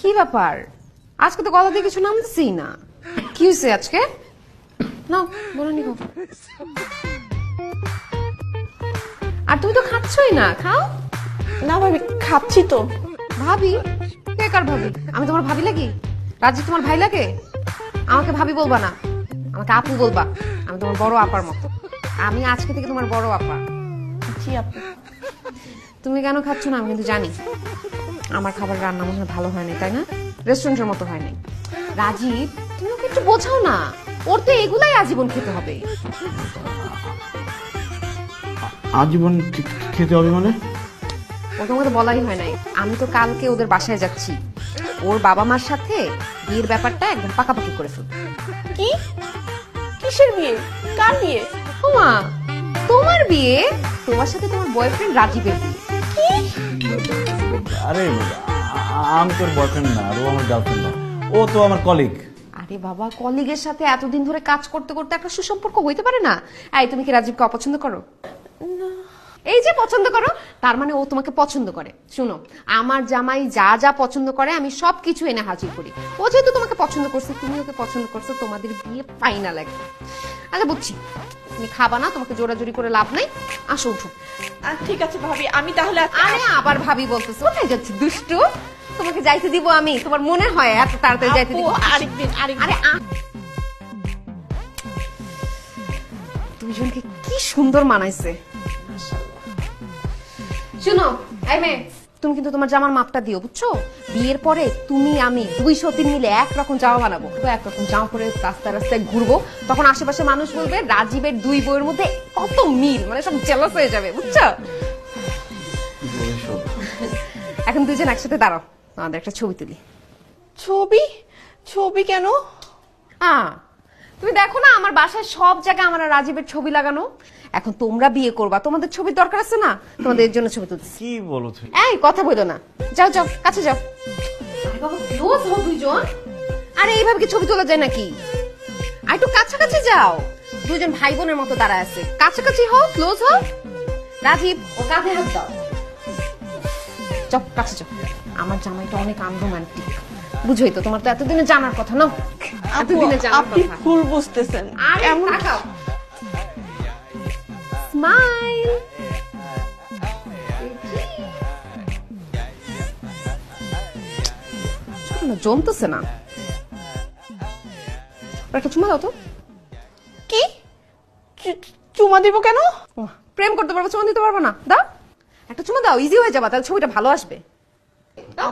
কি ব্যাপার? আজকে তো গলা দিয়ে কিছু নামতেছি না। কি হয়েছে আজকে? না বলো নি। আর তুমি তো খাচ্ছই না, খাও না ভাবি, খাচ্ছি তো। ভাবি? কে কার ভাবি? আমি তোমার ভাবি লাগি? রাজি তোমার ভাই লাগে? আমাকে ভাবি বলবা না, আমাকে আপু বলবা। আমি তোমার বড় আপার মতো। আমি আজকে থেকে তোমার বড় আপা। জি আপু। তুমি কেন খাচ্ছ না আমি কিন্তু জানি। আমার খাবার রান্না মনে হয় ভালো হয়নি, তাই না? রেস্টুরেন্টের মতো হয়নি। রাজীব, তুমি ওকে একটু বোঝাও না, ওর তো এগুলাই আজীবন খেতে হবে। আজীবন খেতে হবে মানে? ও তোমাকে বলাই হয় নাই। আমি তো কালকে ওদের বাসায় যাচ্ছি। ওর বাবা মার সাথে বিয়ের ব্যাপারটা একদম পাকাপাকি করে ফেলবো। কি? কিসের বিয়ে? কার বিয়ে? ওমা, তোমার বিয়ে। তোমার সাথে তোমার বয়ফ্রেন্ড রাজীবের বিয়ে। আরে আমি তোর বয়ফ্রেন্ড না, আর ও আমার গার্লফ্রেন্ড না, ও তো আমার কলিগ। আরে বাবা, কলিগের সাথে এতদিন ধরে কাজ করতে করতে একটা সুসম্পর্ক হইতে পারে না? এই, তুমি কি রাজীবকে অপছন্দ করো? এই যে পছন্দ করো, তার মানে ও তোমাকে পছন্দ করে। শুনো, আমার জামাই যা যা পছন্দ করে আমি সবকিছু এনে হাজির করি। ও যেহেতু তোমাকে পছন্দ করছে, তুমি ওকে পছন্দ করছো, তোমাদের বিয়ে ফাইনাল একদম। আচ্ছা বুঝছি, তুমি খাবা না, তোমাকে জোরাজোরি করে লাভ নাই। আসো, উঠো। ঠিক আছে ভাবি, আমি তাহলে আরে আবার ভাবি বলতেছো? কোথায় যাচ্ছি দুষ্টু? তোমাকে যাইতে দিব আমি? তোমার মনে হয় এত তাড়াতাড়ি যাইতে দিব? আরেকদিন আরে দুইজনকে কি সুন্দর মানাইছে। শুনো, এই মেয়ে, তুমি কিন্তু তোমার জামার মাপটা দিও, বুঝছো? বিয়ের পরে তুমি আমি 203 মিলে একরকম জামা বানাবো, একরকম জামা পরে রাস্তায় রাস্তায় ঘুরবো। তখন আশেপাশে মানুষ বলবে রাজীবের দুই বইয়ের মধ্যে কত মিল, মানে সব জেলাস হয়ে যাবে, বুঝছো? এখন দুইজন একসাথে দাঁড়াও, আমাদের একটা ছবি তুলি। ছবি? ছবি কেন? তুমি দেখো না, আমার বাসায় সব জায়গায় আমার আর রাজীবের ছবি লাগানো। এখন তোমরা বিয়ে করবা, তোমাদের ছবির দরকার আছে না? তোমাদের জন্য ছবি তুলছি। কি বলো তুমি? এই কথা বলো না, যাও যাও, কাছে যাও। আরে বাবা, ক্লোজ হও দুইজন। আরে এইভাবে কি ছবি তোলা যায় নাকি? আর একটু কাছাকাছি যাও। দুইজন ভাই বোনের মতো দাঁড়ায় আছে, কাছাকাছি হও, ক্লোজ হও। রাজীব, ও কাঁধে হাত দাও। চপ, কাছে যাও। আমার জামাইটা অনেক আনরোমান্টিক, বুঝোই তো, তোমার তো এতদিনে জানার কথা না? এতদিনে জানার আপনি কথা। ভুল বুঝতেছেন। আরে তাকাও। স্মাইল। জমতেছে না। একটা চুমা দাও তো। কি? চুমা দিব কেন? প্রেম করতে পারবো, চুমা দিতে পারবো না? দাও একটা চুমা দাও, ইজি হয়ে যাবে, তাহলে ছবিটা ভালো আসবে। দাও।